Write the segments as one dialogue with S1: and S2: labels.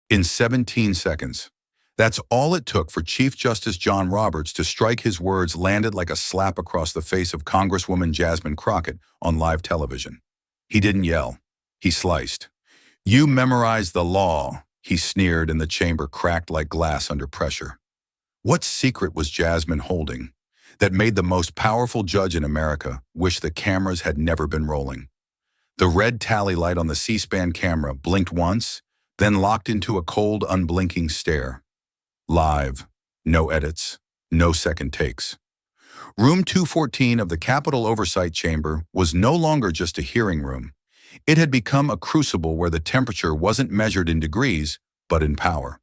S1: in 17 seconds. That's all it took for Chief Justice John Roberts to strike. His words landed like a slap across the face of Congresswoman Jasmine Crockett on live television. He didn't yell. He sliced. "You memorize the law," he sneered, and the chamber cracked like glass under pressure. What secret was Jasmine holding that made the most powerful judge in America wish the cameras had never been rolling? The red tally light on the C-SPAN camera blinked once, then locked into a cold, unblinking stare. Live. No edits. No second takes. Room 214 of the Capitol Oversight Chamber was no longer just a hearing room. It had become a crucible where the temperature wasn't measured in degrees, but in power.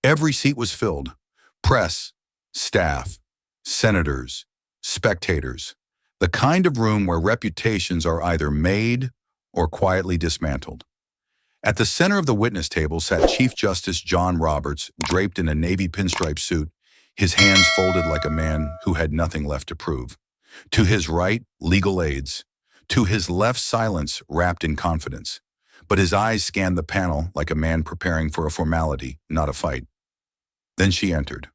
S1: Every seat was filled. Press, staff, senators, spectators. The kind of room where reputations are either made or quietly dismantled. At the center of the witness table sat Chief Justice John Roberts, draped in a navy pinstripe suit, his hands folded like a man who had nothing left to prove. To his right, legal aides. To his left, silence wrapped in confidence. But his eyes scanned the panel like a man preparing for a formality, not a fight. Then she entered.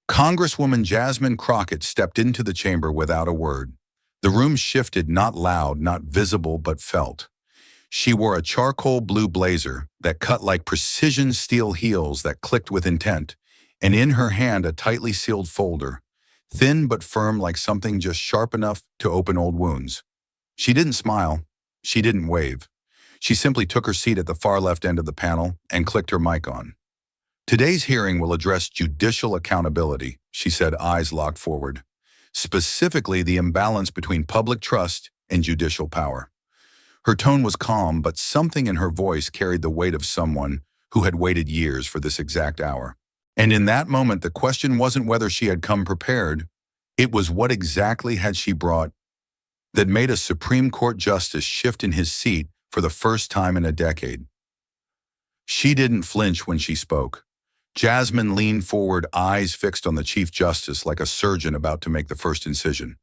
S1: Congresswoman Jasmine Crockett stepped into the chamber without a word. The room shifted, not loud, not visible, but felt. She wore a charcoal blue blazer that cut like precision steel heels that clicked with intent, and in her hand a tightly sealed folder, thin but firm like something just sharp enough to open old wounds. She didn't smile. She didn't wave. She simply took her seat at the far left end of the panel and clicked her mic on. "Today's hearing will address judicial accountability," she said, eyes locked forward. "Specifically, the imbalance between public trust and judicial power." Her tone was calm, but something in her voice carried the weight of someone who had waited years for this exact hour. And in that moment, the question wasn't whether she had come prepared. It was what exactly had she brought that made a Supreme Court justice shift in his seat for the first time in a decade. She didn't flinch when she spoke. Jasmine leaned forward, eyes fixed on the Chief Justice like a surgeon about to make the first incision.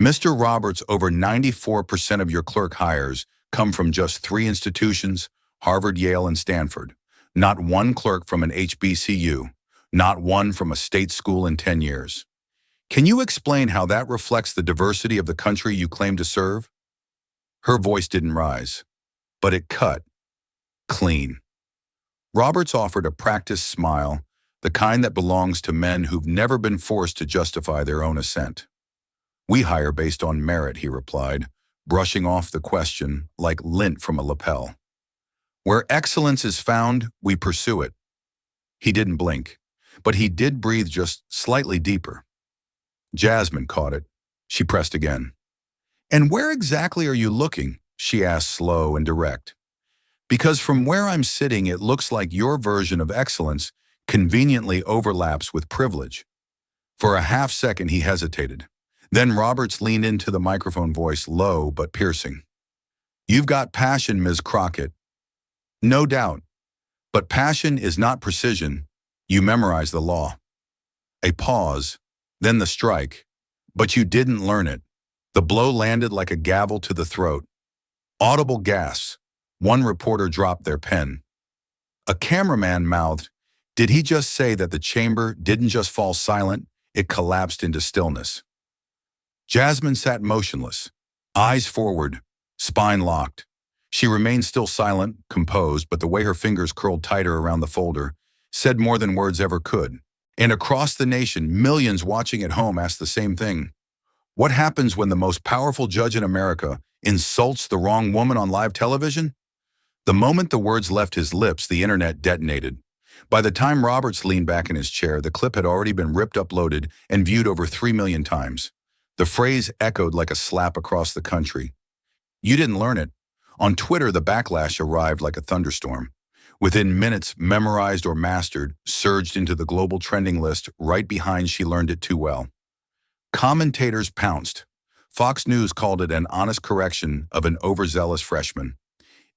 S1: "Mr. Roberts, over 94% of your clerk hires come from just 3 institutions, Harvard, Yale, and Stanford. Not one clerk from an HBCU, not one from a state school in 10 years. Can you explain how that reflects the diversity of the country you claim to serve?" Her voice didn't rise, but it cut clean. Roberts offered a practiced smile, the kind that belongs to men who've never been forced to justify their own assent. "We hire based on merit," he replied, brushing off the question like lint from a lapel. "Where excellence is found, we pursue it." He didn't blink, but he did breathe just slightly deeper. Jasmine caught it. She pressed again. "And where exactly are you looking?" she asked, slow and direct. "Because from where I'm sitting, it looks like your version of excellence conveniently overlaps with privilege." For a half second, he hesitated. Then Roberts leaned into the microphone, voice low but piercing. "You've got passion, Ms. Crockett." "No doubt. But passion is not precision. You memorize the law." A pause, then the strike. "But you didn't learn it." The blow landed like a gavel to the throat. Audible gasps. One reporter dropped their pen. A cameraman mouthed, "Did he just say that the chamber didn't just fall silent, it collapsed into stillness?" Jasmine sat motionless, eyes forward, spine locked. She remained still silent, composed, but the way her fingers curled tighter around the folder said more than words ever could. And across the nation, millions watching at home asked the same thing. What happens when the most powerful judge in America insults the wrong woman on live television? The moment the words left his lips, the internet detonated. By the time Roberts leaned back in his chair, the clip had already been ripped, uploaded, and viewed over 3 million times. The phrase echoed like a slap across the country. "You didn't learn it." On Twitter, the backlash arrived like a thunderstorm. Within minutes, memorized or mastered surged into the global trending list right behind "she learned it too well." Commentators pounced. Fox News called it an honest correction of an overzealous freshman.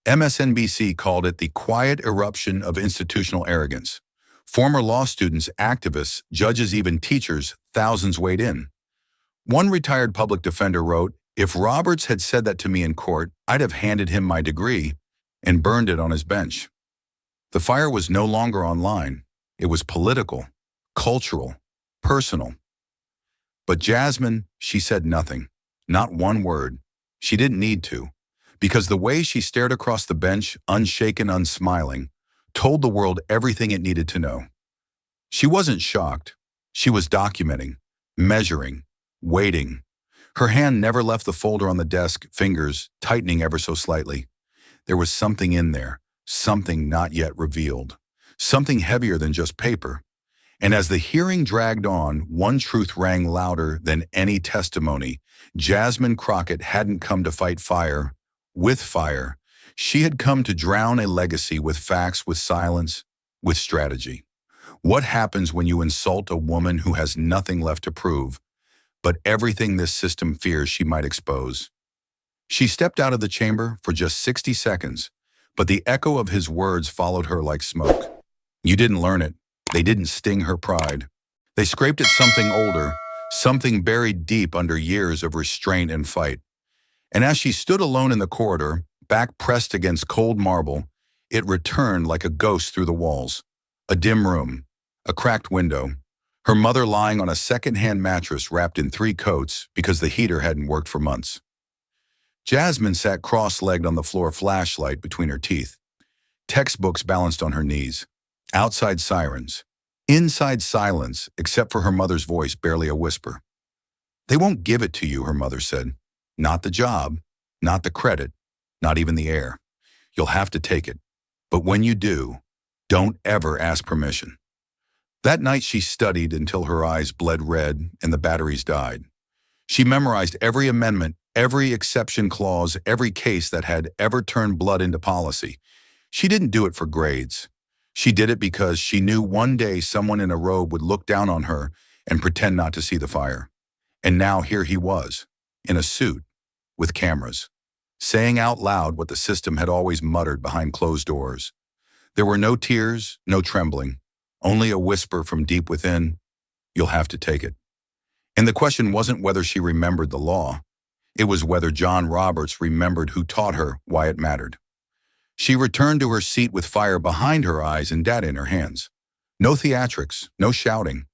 S1: MSNBC called it the quiet eruption of institutional arrogance. Former law students, activists, judges, even teachers, thousands weighed in. One retired public defender wrote, "If Roberts had said that to me in court, I'd have handed him my degree and burned it on his bench." The fire was no longer online. It was political, cultural, personal. But Jasmine, she said nothing. Not one word. She didn't need to. Because the way she stared across the bench, unshaken, unsmiling, told the world everything it needed to know. She wasn't shocked. She was documenting, measuring, waiting. Her hand never left the folder on the desk, fingers tightening ever so slightly. There was something in there, something not yet revealed, something heavier than just paper. And as the hearing dragged on, one truth rang louder than any testimony. Jasmine Crockett hadn't come to fight fire with fire. She had come to drown a legacy with facts, with silence, with strategy. What happens when you insult a woman who has nothing left to prove, but everything this system fears she might expose? She stepped out of the chamber for just 60 seconds, but the echo of his words followed her like smoke. You didn't learn it. They didn't sting her pride. They scraped at something older, something buried deep under years of restraint and fight. And as she stood alone in the corridor, back pressed against cold marble, it returned like a ghost through the walls. A dim room, a cracked window, her mother lying on a second-hand mattress wrapped in 3 coats because the heater hadn't worked for months. Jasmine sat cross-legged on the floor, flashlight between her teeth. Textbooks balanced on her knees. Outside sirens. Inside silence, except for her mother's voice, barely a whisper. They won't give it to you, her mother said. Not the job, not the credit, not even the air. You'll have to take it. But when you do, don't ever ask permission. That night she studied until her eyes bled red and the batteries died. She memorized every amendment, every exception clause, every case that had ever turned blood into policy. She didn't do it for grades. She did it because she knew one day someone in a robe would look down on her and pretend not to see the fire. And now here he was, in a suit, with cameras, saying out loud what the system had always muttered behind closed doors. There were no tears, no trembling, only a whisper from deep within, you'll have to take it. And the question wasn't whether she remembered the law. It was whether John Roberts remembered who taught her why it mattered. She returned to her seat with fire behind her eyes and data in her hands. No theatrics, no shouting.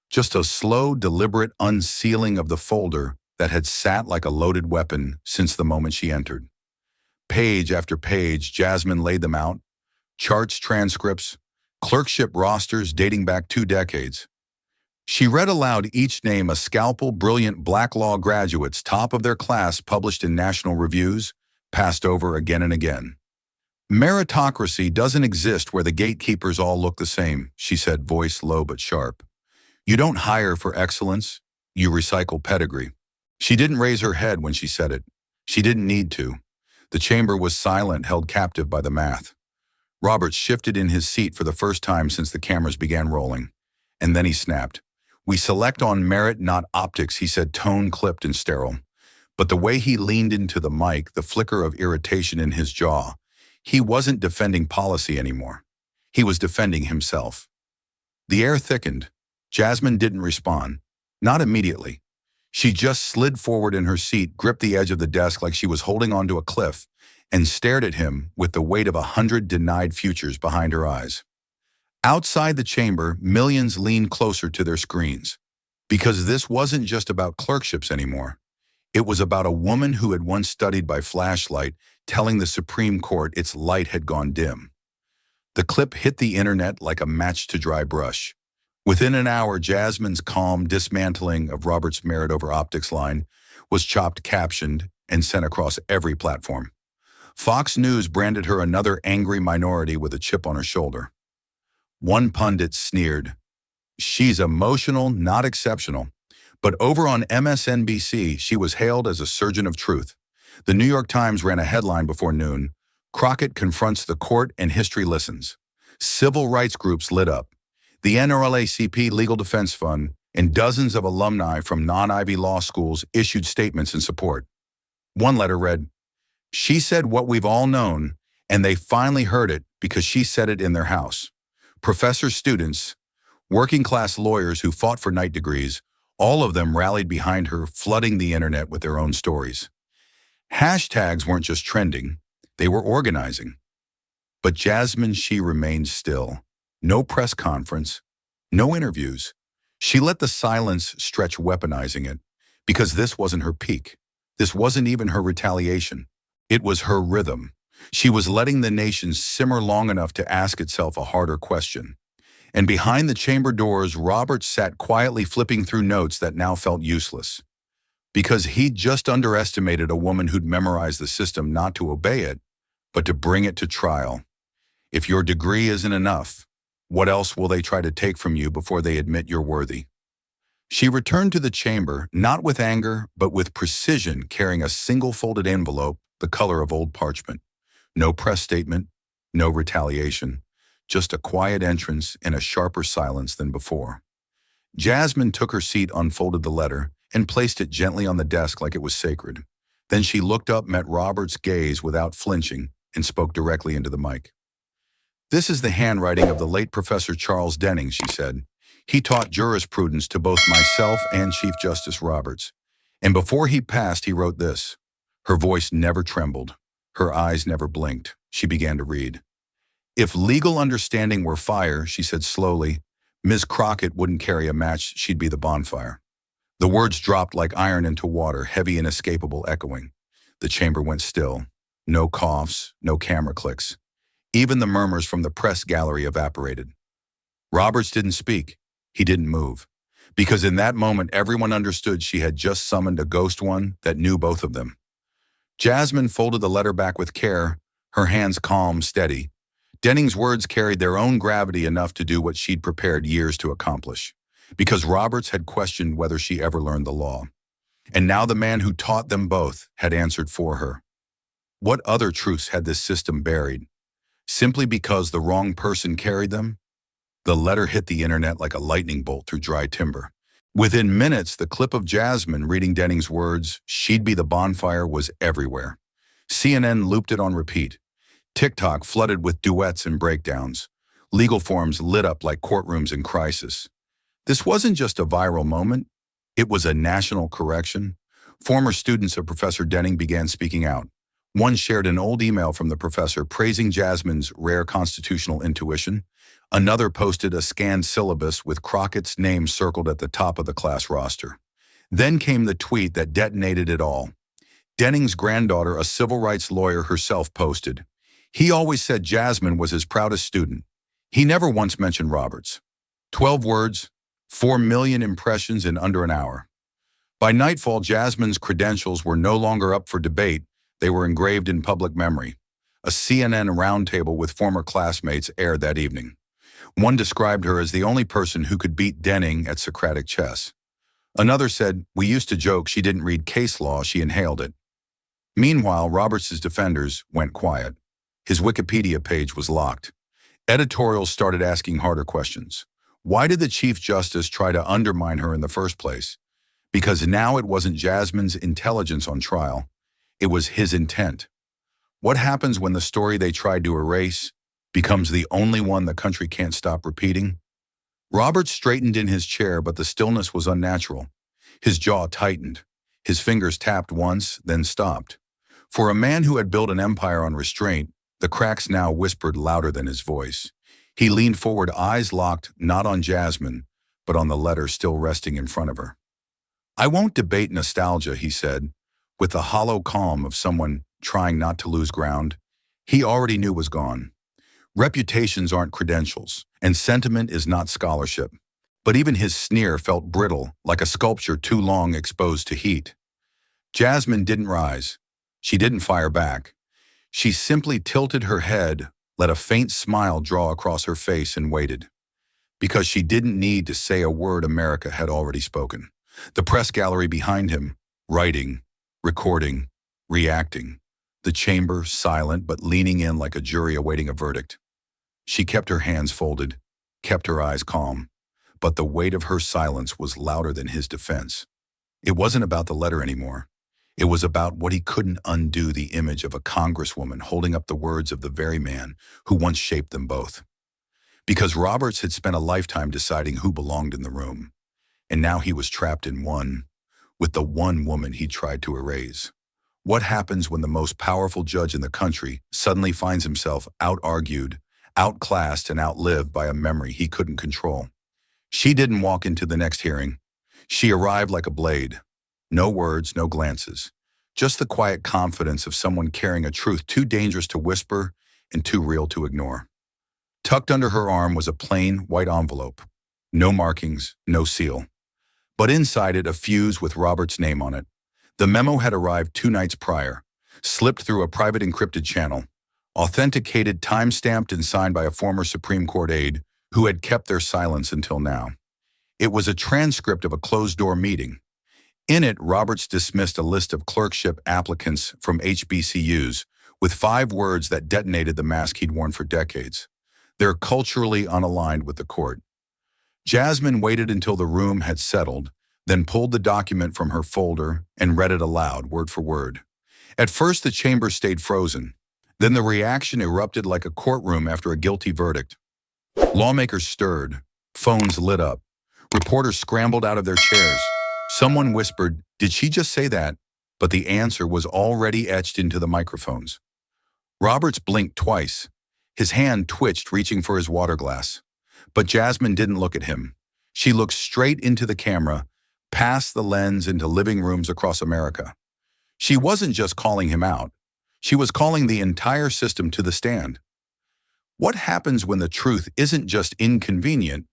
S1: Just a slow, deliberate unsealing of the folder that had sat like a loaded weapon since the moment she entered. Page after page, Jasmine laid them out. Charts, transcripts, clerkship rosters dating back 2 decades. She read aloud each name, a scalpel, brilliant black law graduates, top of their class, published in national reviews, passed over again and again. Meritocracy doesn't exist where the gatekeepers all look the same, she said, voice low but sharp. You don't hire for excellence, you recycle pedigree. She didn't raise her head when she said it. She didn't need to. The chamber was silent, held captive by the math. Roberts shifted in his seat for the first time since the cameras began rolling. And then he snapped. We select on merit, not optics, he said, tone clipped and sterile. But the way he leaned into the mic, the flicker of irritation in his jaw, he wasn't defending policy anymore. He was defending himself. The air thickened. Jasmine didn't respond. Not immediately. She just slid forward in her seat, gripped the edge of the desk like she was holding onto a cliff, and stared at him with the weight of 100 denied futures behind her eyes. Outside the chamber, millions leaned closer to their screens. Because this wasn't just about clerkships anymore. It was about a woman who had once studied by flashlight, telling the Supreme Court its light had gone dim. The clip hit the internet like a match to dry brush. Within an hour, Jasmine's calm dismantling of Roberts' merit over optics line was chopped, captioned, and sent across every platform. Fox News branded her another angry minority with a chip on her shoulder. One pundit sneered, "She's emotional, not exceptional." But over on MSNBC, she was hailed as a surgeon of truth. The New York Times ran a headline before noon, "Crockett confronts the court and history listens." Civil rights groups lit up. The NRLACP Legal Defense Fund and dozens of alumni from non-Ivy law schools issued statements in support. One letter read, "She said what we've all known, and they finally heard it because she said it in their house." Professors, students, working-class lawyers who fought for night degrees, all of them rallied behind her, flooding the internet with their own stories. Hashtags weren't just trending, they were organizing. But Jasmine, she remained still. No press conference, no interviews. She let the silence stretch, weaponizing it, because this wasn't her peak. This wasn't even her retaliation. It was her rhythm. She was letting the nation simmer long enough to ask itself a harder question. And behind the chamber doors, Roberts sat quietly flipping through notes that now felt useless. Because he'd just underestimated a woman who'd memorized the system not to obey it, but to bring it to trial. If your degree isn't enough, what else will they try to take from you before they admit you're worthy? She returned to the chamber, not with anger, but with precision, carrying a single folded envelope, the color of old parchment. No press statement, no retaliation, just a quiet entrance and a sharper silence than before. Jasmine took her seat, unfolded the letter, and placed it gently on the desk like it was sacred. Then she looked up, met Robert's gaze without flinching, and spoke directly into the mic. "This is the handwriting of the late Professor Charles Denning," she said. "He taught jurisprudence to both myself and Chief Justice Roberts. And before he passed, he wrote this." Her voice never trembled. Her eyes never blinked. She began to read. "If legal understanding were fire," she said slowly, "Ms. Crockett wouldn't carry a match, she'd be the bonfire." The words dropped like iron into water, heavy, inescapable, echoing. The chamber went still. No coughs, no camera clicks. Even the murmurs from the press gallery evaporated. Roberts didn't speak. He didn't move. Because in that moment, everyone understood she had just summoned a ghost one that knew both of them. Jasmine folded the letter back with care, her hands calm, steady. Denning's words carried their own gravity enough to do what she'd prepared years to accomplish. Because Roberts had questioned whether she ever learned the law. And now the man who taught them both had answered for her. What other truths had this system buried? Simply because the wrong person carried them? The letter hit the internet like a lightning bolt through dry timber. Within minutes, the clip of Jasmine reading Denning's words, "She'd be the bonfire," was everywhere. CNN looped it on repeat. TikTok flooded with duets and breakdowns. Legal forums lit up like courtrooms in crisis. This wasn't just a viral moment. It was a national correction. Former students of Professor Denning began speaking out. One shared an old email from the professor praising Jasmine's rare constitutional intuition. Another posted a scanned syllabus with Crockett's name circled at the top of the class roster. Then came the tweet that detonated it all. Denning's granddaughter, a civil rights lawyer herself, posted, "He always said Jasmine was his proudest student. He never once mentioned Roberts." 12 words, 4 million impressions in under an hour. By nightfall, Jasmine's credentials were no longer up for debate. They were engraved in public memory. A CNN roundtable with former classmates aired that evening. One described her as the only person who could beat Denning at Socratic chess. Another said, "We used to joke she didn't read case law, she inhaled it." Meanwhile, Roberts' defenders went quiet. His Wikipedia page was locked. Editorials started asking harder questions. Why did the Chief Justice try to undermine her in the first place? Because now it wasn't Jasmine's intelligence on trial. It was his intent. What happens when the story they tried to erase becomes the only one the country can't stop repeating? Roberts straightened in his chair, but the stillness was unnatural. His jaw tightened. His fingers tapped once, then stopped. For a man who had built an empire on restraint, the cracks now whispered louder than his voice. He leaned forward, eyes locked not on Jasmine, but on the letter still resting in front of her. "I won't debate nostalgia," he said, with the hollow calm of someone trying not to lose ground. He already knew was gone. Reputations aren't credentials, and sentiment is not scholarship. But even his sneer felt brittle, like a sculpture too long exposed to heat. Jasmine didn't rise. She didn't fire back. She simply tilted her head, let a faint smile draw across her face, and waited. Because she didn't need to say a word America had already spoken. The press gallery behind him, writing, recording, reacting. The chamber, silent but leaning in like a jury awaiting a verdict. She kept her hands folded, kept her eyes calm. But the weight of her silence was louder than his defense. It wasn't about the letter anymore. It was about what he couldn't undo, the image of a congresswoman holding up the words of the very man who once shaped them both. Because Roberts had spent a lifetime deciding who belonged in the room. And now he was trapped in one, with the one woman he tried to erase. What happens when the most powerful judge in the country suddenly finds himself out-argued, outclassed, and outlived by a memory he couldn't control? She didn't walk into the next hearing. She arrived like a blade. No words, no glances. Just the quiet confidence of someone carrying a truth too dangerous to whisper and too real to ignore. Tucked under her arm was a plain, white envelope. No markings, no seal. But inside it, a fuse with Robert's name on it. The memo had arrived 2 nights prior, slipped through a private encrypted channel, authenticated, time-stamped, and signed by a former Supreme Court aide who had kept their silence until now. It was a transcript of a closed-door meeting. In it, Roberts dismissed a list of clerkship applicants from HBCUs with 5 words that detonated the mask he'd worn for decades. They're culturally unaligned with the court. Jasmine waited until the room had settled, then pulled the document from her folder and read it aloud, word for word. At first, the chamber stayed frozen. Then the reaction erupted like a courtroom after a guilty verdict. Lawmakers stirred. Phones lit up. Reporters scrambled out of their chairs. Someone whispered, "Did she just say that?" But the answer was already etched into the microphones. Roberts blinked twice. His hand twitched, reaching for his water glass. But Jasmine didn't look at him. She looked straight into the camera, past the lens into living rooms across America. She wasn't just calling him out. She was calling the entire system to the stand. What happens when the truth isn't just inconvenient,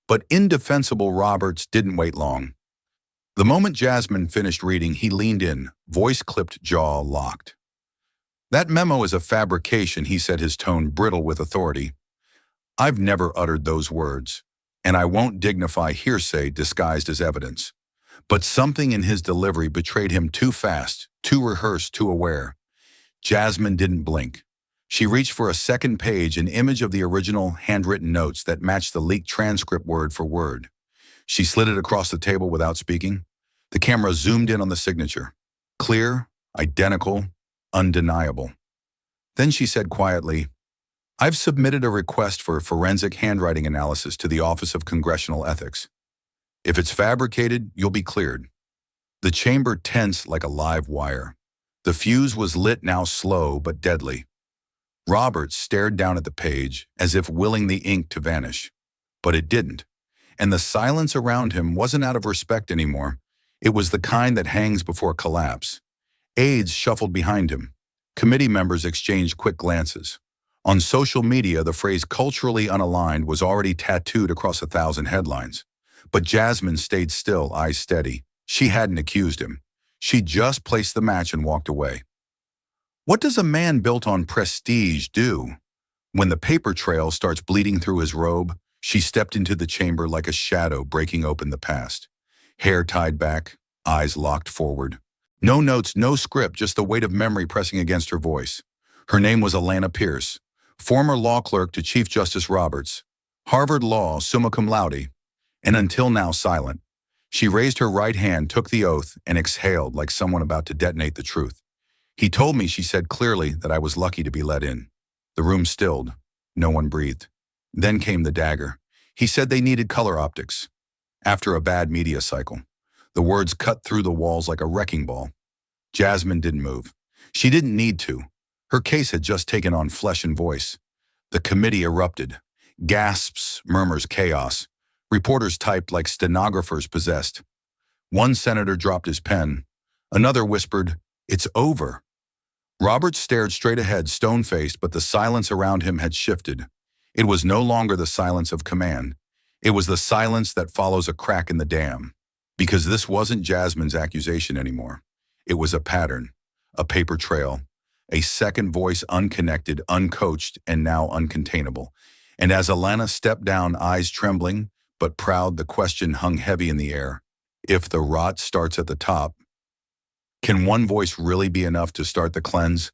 S1: but indefensible? Roberts didn't wait long. The moment Jasmine finished reading, he leaned in, voice clipped, jaw locked. "That memo is a fabrication," he said, his tone brittle with authority. "I've never uttered those words, and I won't dignify hearsay disguised as evidence." But something in his delivery betrayed him too fast, too rehearsed, too aware. Jasmine didn't blink. She reached for a second page, an image of the original handwritten notes that matched the leaked transcript word for word. She slid it across the table without speaking. The camera zoomed in on the signature. Clear, identical, undeniable. Then she said quietly, "I've submitted a request for forensic handwriting analysis to the Office of Congressional Ethics. If it's fabricated, you'll be cleared." The chamber tensed like a live wire. The fuse was lit, now slow but deadly. Roberts stared down at the page, as if willing the ink to vanish. But it didn't. And the silence around him wasn't out of respect anymore. It was the kind that hangs before collapse. Aides shuffled behind him. Committee members exchanged quick glances. On social media, the phrase "culturally unaligned" was already tattooed across 1,000 headlines. But Jasmine stayed still, eyes steady. She hadn't accused him. She just placed the match and walked away. What does a man built on prestige do? When the paper trail starts bleeding through his robe, she stepped into the chamber like a shadow breaking open the past. Hair tied back, eyes locked forward. No notes, no script, just the weight of memory pressing against her voice. Her name was Alana Pierce, former law clerk to Chief Justice Roberts, Harvard Law, summa cum laude, and until now silent. She raised her right hand, took the oath, and exhaled like someone about to detonate the truth. "He told me," she said clearly, "that I was lucky to be let in." The room stilled. No one breathed. Then came the dagger. "He said they needed color optics. After a bad media cycle." The words cut through the walls like a wrecking ball. Jasmine didn't move. She didn't need to. Her case had just taken on flesh and voice. The committee erupted. Gasps, murmurs, chaos. Reporters typed like stenographers possessed. One senator dropped his pen. Another whispered, "It's over." Roberts stared straight ahead, stone-faced, but the silence around him had shifted. It was no longer the silence of command. It was the silence that follows a crack in the dam. Because this wasn't Jasmine's accusation anymore. It was a pattern, a paper trail, a second voice, unconnected, uncoached, and now uncontainable. And as Alana stepped down, eyes trembling, but proud, the question hung heavy in the air. If the rot starts at the top, can one voice really be enough to start the cleanse?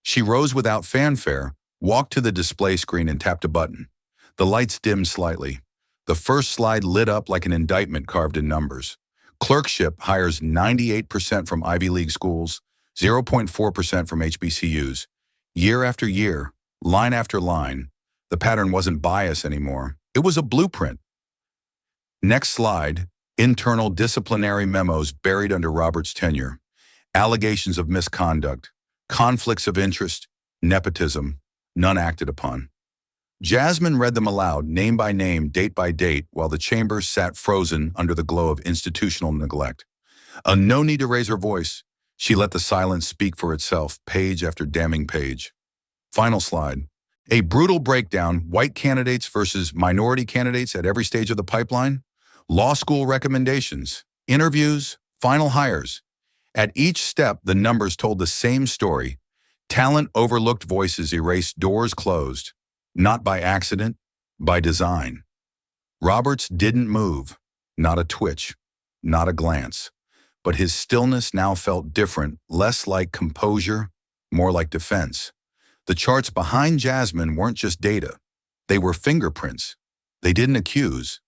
S1: She rose without fanfare, walked to the display screen and tapped a button. The lights dimmed slightly. The first slide lit up like an indictment carved in numbers. Clerkship hires 98% from Ivy League schools, 0.4% from HBCUs. Year after year, line after line, the pattern wasn't bias anymore. It was a blueprint. Next slide, internal disciplinary memos buried under Robert's tenure. Allegations of misconduct, conflicts of interest, nepotism, none acted upon. Jasmine read them aloud, name by name, date by date, while the chamber sat frozen under the glow of institutional neglect. No need to raise her voice. She let the silence speak for itself, page after damning page. Final slide. A brutal breakdown, white candidates versus minority candidates at every stage of the pipeline. Law school recommendations, interviews, final hires. At each step, the numbers told the same story. Talent overlooked, voices erased, doors closed. Not by accident, by design. Roberts didn't move, not a twitch, not a glance. But his stillness now felt different, less like composure, more like defense. The charts behind Jasmine weren't just data. They were fingerprints. They didn't accuse.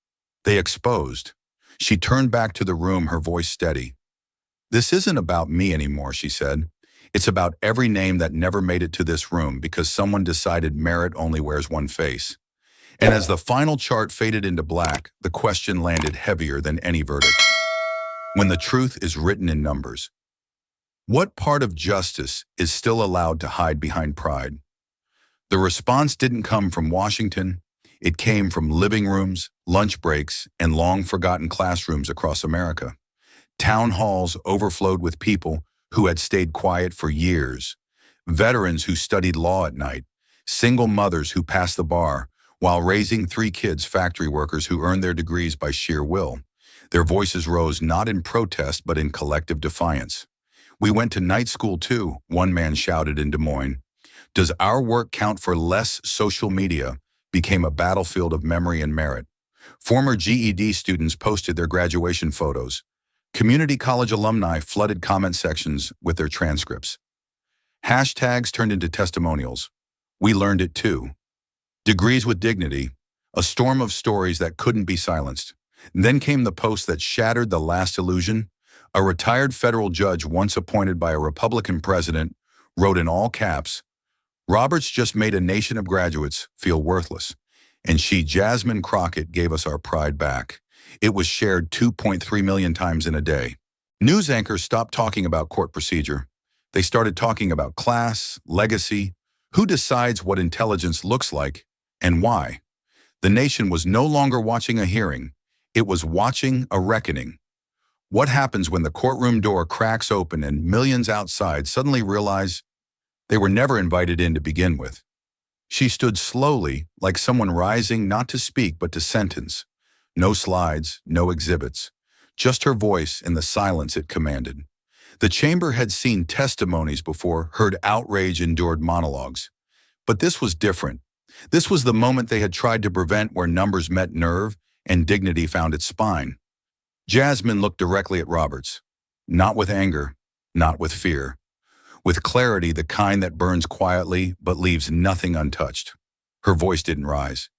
S1: They exposed. She turned back to the room, her voice steady. "This isn't about me anymore," she said. "It's about every name that never made it to this room because someone decided merit only wears one face." And as the final chart faded into black, the question landed heavier than any verdict. When the truth is written in numbers, what part of justice is still allowed to hide behind pride? The response didn't come from Washington. It came from living rooms, lunch breaks, and long-forgotten classrooms across America. Town halls overflowed with people who had stayed quiet for years, veterans who studied law at night, single mothers who passed the bar while raising 3 kids, factory workers who earned their degrees by sheer will. Their voices rose not in protest but in collective defiance. "We went to night school too," one man shouted in Des Moines. "Does our work count for less?" Social media became a battlefield of memory and merit. Former GED students posted their graduation photos. Community college alumni flooded comment sections with their transcripts. Hashtags turned into testimonials. "We learned it too." Degrees with dignity, a storm of stories that couldn't be silenced. Then came the post that shattered the last illusion. A retired federal judge once appointed by a Republican president wrote in all caps, "Roberts just made a nation of graduates feel worthless. And she, Jasmine Crockett, gave us our pride back." It was shared 2.3 million times in a day. News anchors stopped talking about court procedure. They started talking about class, legacy, who decides what intelligence looks like, and why. The nation was no longer watching a hearing. It was watching a reckoning. What happens when the courtroom door cracks open and millions outside suddenly realize they were never invited in to begin with? She stood slowly, like someone rising not to speak but to sentence. No slides, no exhibits, just her voice and the silence it commanded. The chamber had seen testimonies before, heard outrage, endured monologues. But this was different. This was the moment they had tried to prevent, where numbers met nerve and dignity found its spine. Jasmine looked directly at Roberts, not with anger, not with fear, with clarity, the kind that burns quietly but leaves nothing untouched. Her voice didn't rise.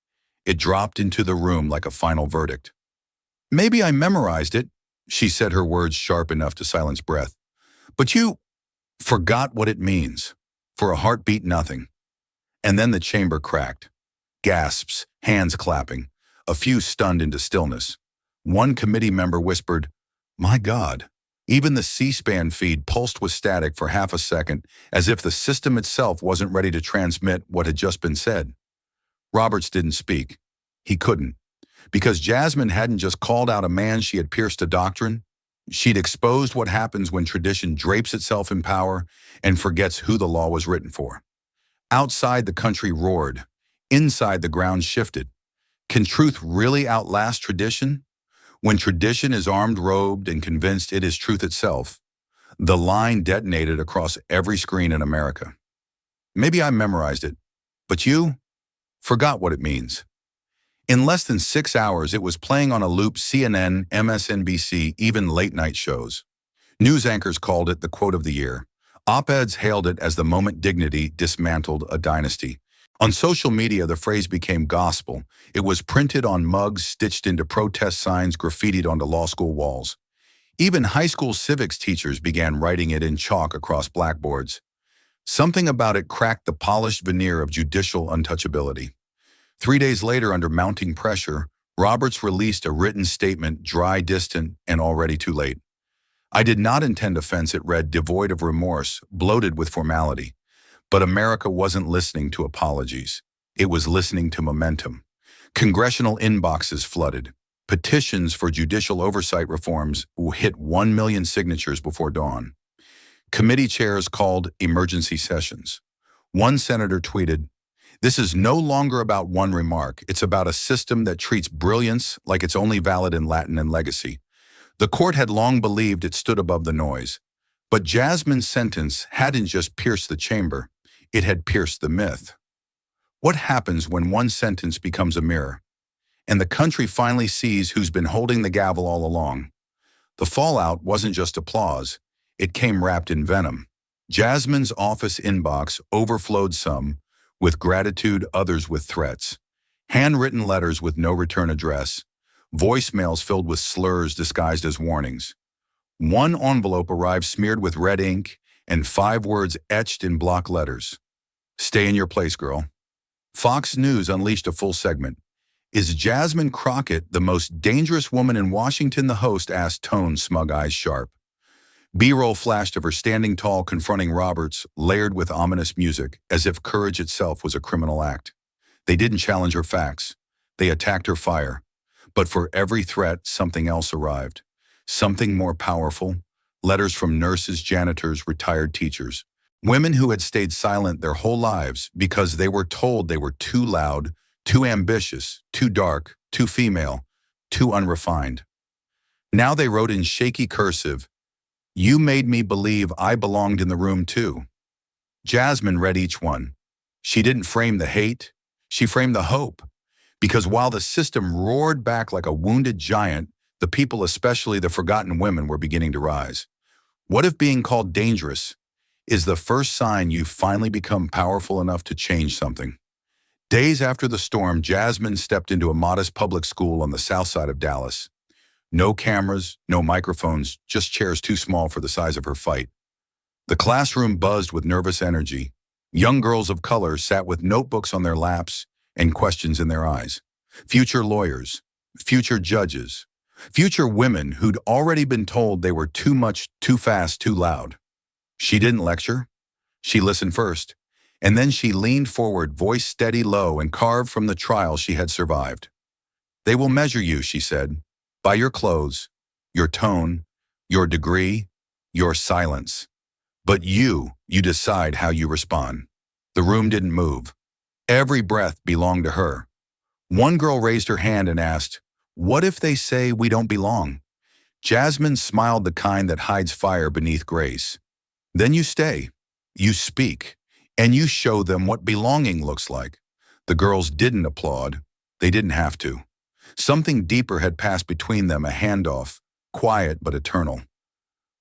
S1: It dropped into the room like a final verdict. "Maybe I memorized it," she said, her words sharp enough to silence breath. "But you forgot what it means. For a heartbeat, nothing." And then the chamber cracked. Gasps, hands clapping, a few stunned into stillness. One committee member whispered, "My God." Even the C-SPAN feed pulsed with static for half a second, as if the system itself wasn't ready to transmit what had just been said. Roberts didn't speak. He couldn't. Because Jasmine hadn't just called out a man, she had pierced a doctrine. She'd exposed what happens when tradition drapes itself in power and forgets who the law was written for. Outside, the country roared. Inside, the ground shifted. Can truth really outlast tradition? When tradition is armed, robed, and convinced it is truth itself, the line detonated across every screen in America. "Maybe I memorized it, but you forgot what it means." In less than 6 hours, it was playing on a loop: CNN, MSNBC, even late-night shows. News anchors called it the quote of the year. Op-eds hailed it as the moment dignity dismantled a dynasty. On social media, the phrase became gospel. It was printed on mugs, stitched into protest signs, graffitied onto law school walls. Even high school civics teachers began writing it in chalk across blackboards. Something about it cracked the polished veneer of judicial untouchability. 3 days later, under mounting pressure, Roberts released a written statement, dry, distant, and already too late. I did not intend offense, it read, devoid of remorse, bloated with formality. But America wasn't listening to apologies. It was listening to momentum. Congressional inboxes flooded. Petitions for judicial oversight reforms hit 1 million signatures before dawn. Committee chairs called emergency sessions. One senator tweeted, "This is no longer about one remark. It's about a system that treats brilliance like it's only valid in Latin and legacy." The court had long believed it stood above the noise. But Jasmine's sentence hadn't just pierced the chamber, it had pierced the myth. What happens when one sentence becomes a mirror, and the country finally sees who's been holding the gavel all along? The fallout wasn't just applause, it came wrapped in venom. Jasmine's office inbox overflowed, some with gratitude, others with threats. Handwritten letters with no return address, voicemails filled with slurs disguised as warnings. One envelope arrived smeared with red ink and 5 words etched in block letters. "Stay in your place, girl." Fox News unleashed a full segment. "Is Jasmine Crockett the most dangerous woman in Washington?" the host asked, tone smug, eyes sharp. B-roll flashed of her standing tall, confronting Roberts, layered with ominous music, as if courage itself was a criminal act. They didn't challenge her facts. They attacked her fire. But for every threat, something else arrived. Something more powerful. Letters from nurses, janitors, retired teachers. Women who had stayed silent their whole lives because they were told they were too loud, too ambitious, too dark, too female, too unrefined. Now they wrote in shaky cursive, "You made me believe I belonged in the room too." Jasmine read each one. She didn't frame the hate, she framed the hope. Because while the system roared back like a wounded giant, the people, especially the forgotten women, were beginning to rise. What if being called dangerous is the first sign you've finally become powerful enough to change something? Days after the storm, Jasmine stepped into a modest public school on the south side of Dallas. No cameras, no microphones, just chairs too small for the size of her fight. The classroom buzzed with nervous energy. Young girls of color sat with notebooks on their laps and questions in their eyes. Future lawyers, future judges, future women who'd already been told they were too much, too fast, too loud. She didn't lecture. She listened first, and then she leaned forward, voice steady, low, and carved from the trial she had survived. "They will measure you," she said, "by your clothes, your tone, your degree, your silence. But you decide how you respond." The room didn't move. Every breath belonged to her. One girl raised her hand and asked, "What if they say we don't belong?" Jasmine smiled, the kind that hides fire beneath grace. "Then you stay, you speak, and you show them what belonging looks like." The girls didn't applaud. They didn't have to. Something deeper had passed between them, a handoff, quiet but eternal.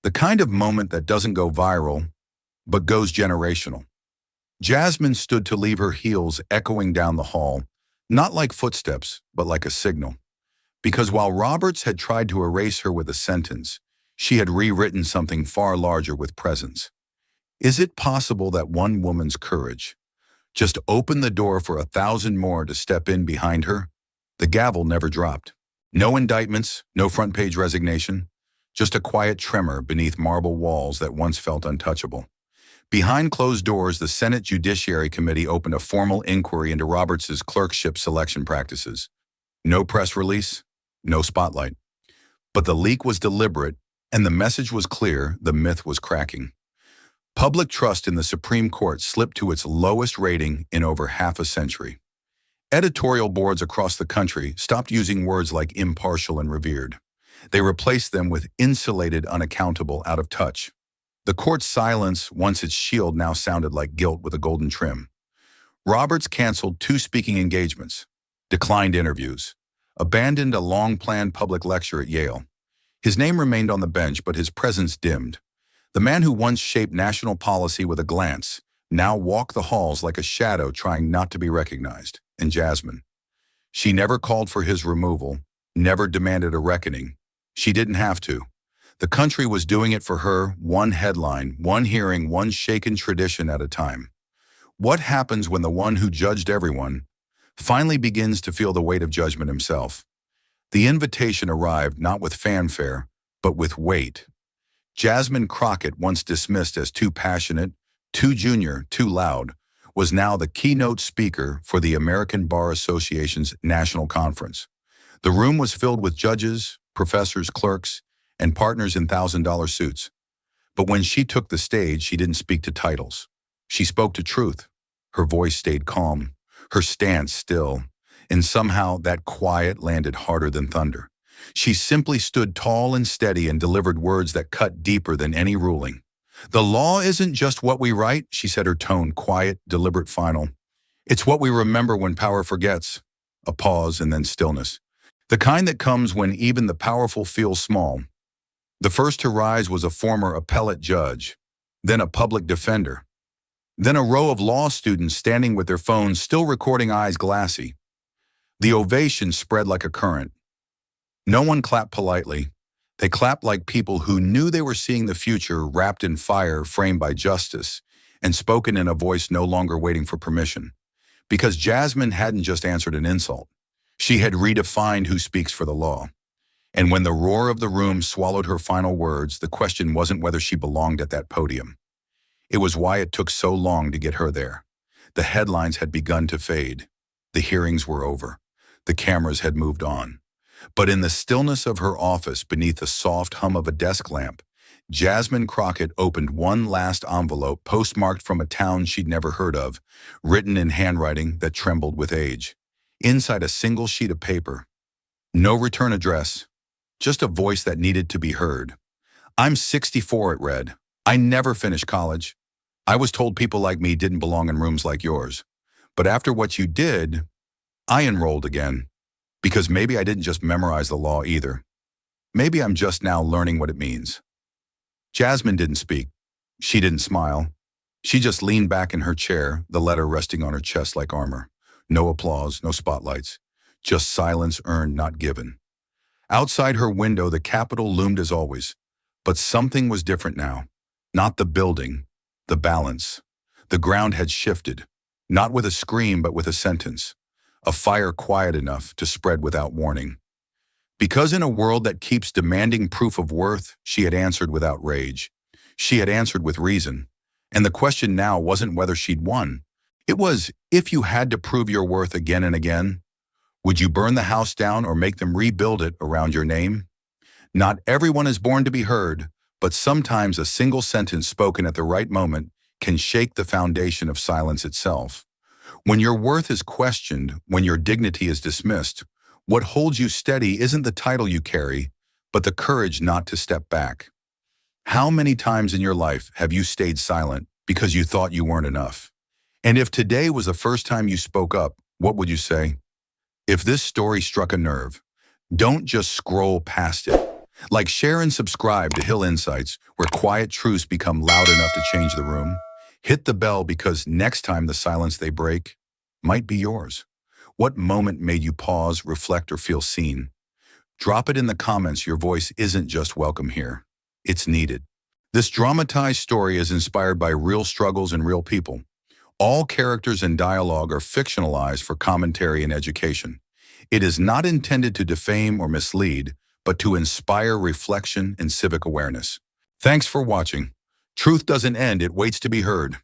S1: The kind of moment that doesn't go viral, but goes generational. Jasmine stood to leave, her heels echoing down the hall, not like footsteps, but like a signal. Because while Roberts had tried to erase her with a sentence, she had rewritten something far larger with presence. Is it possible that one woman's courage just opened the door for 1,000 more to step in behind her? The gavel never dropped. No indictments, no front-page resignation, just a quiet tremor beneath marble walls that once felt untouchable. Behind closed doors, the Senate Judiciary Committee opened a formal inquiry into Roberts' clerkship selection practices. No press release, no spotlight. But the leak was deliberate, and the message was clear: the myth was cracking. Public trust in the Supreme Court slipped to its lowest rating in over half a century. Editorial boards across the country stopped using words like impartial and revered. They replaced them with insulated, unaccountable, out of touch. The court's silence, once its shield, now sounded like guilt with a golden trim. Roberts canceled 2 speaking engagements, declined interviews, abandoned a long-planned public lecture at Yale. His name remained on the bench, but his presence dimmed. The man who once shaped national policy with a glance now walked the halls like a shadow, trying not to be recognized. And Jasmine. She never called for his removal, never demanded a reckoning. She didn't have to. The country was doing it for her, one headline, one hearing, one shaken tradition at a time. What happens when the one who judged everyone finally begins to feel the weight of judgment himself? The invitation arrived not with fanfare, but with weight. Jasmine Crockett, once dismissed as too passionate, too junior, too loud, was now the keynote speaker for the American Bar Association's national conference. The room was filled with judges, professors, clerks, and partners in $1,000 suits. But when she took the stage, she didn't speak to titles. She spoke to truth. Her voice stayed calm, her stance still, and somehow that quiet landed harder than thunder. She simply stood tall and steady and delivered words that cut deeper than any ruling. The law isn't just what we write, she said, her tone quiet, deliberate, final. It's what we remember when power forgets. A pause and then stillness. The kind that comes when even the powerful feel small. The first to rise was a former appellate judge, then a public defender, then a row of law students standing with their phones still recording, eyes glassy. The ovation spread like a current. No one clapped politely. They clapped like people who knew they were seeing the future wrapped in fire, framed by justice, and spoken in a voice no longer waiting for permission. Because Jasmine hadn't just answered an insult. She had redefined who speaks for the law. And when the roar of the room swallowed her final words, the question wasn't whether she belonged at that podium. It was why it took so long to get her there. The headlines had begun to fade. The hearings were over. The cameras had moved on. But in the stillness of her office, beneath the soft hum of a desk lamp, Jasmine Crockett opened one last envelope postmarked from a town she'd never heard of, written in handwriting that trembled with age. Inside a single sheet of paper. No return address, just a voice that needed to be heard. I'm 64, it read. I never finished college. I was told people like me didn't belong in rooms like yours. But after what you did, I enrolled again. Because maybe I didn't just memorize the law either. Maybe I'm just now learning what it means. Jasmine didn't speak. She didn't smile. She just leaned back in her chair, the letter resting on her chest like armor. No applause, no spotlights. Just silence earned, not given. Outside her window, the Capitol loomed as always. But something was different now. Not the building, the balance. The ground had shifted. Not with a scream, but with a sentence. A fire quiet enough to spread without warning. Because in a world that keeps demanding proof of worth, she had answered without rage. She had answered with reason. And the question now wasn't whether she'd won. It was, if you had to prove your worth again and again, would you burn the house down or make them rebuild it around your name? Not everyone is born to be heard, but sometimes a single sentence spoken at the right moment can shake the foundation of silence itself. When your worth is questioned, when your dignity is dismissed, what holds you steady isn't the title you carry, but the courage not to step back. How many times in your life have you stayed silent because you thought you weren't enough? And if today was the first time you spoke up, what would you say? If this story struck a nerve, don't just scroll past it. Like, share and subscribe to Hill Insights, where quiet truths become loud enough to change the room. Hit the bell, because next time the silence they break might be yours. What moment made you pause, reflect, or feel seen? Drop it in the comments. Your voice isn't just welcome here. It's needed. This dramatized story is inspired by real struggles and real people. All characters and dialogue are fictionalized for commentary and education. It is not intended to defame or mislead, but to inspire reflection and civic awareness. Thanks for watching. Truth doesn't end, it waits to be heard.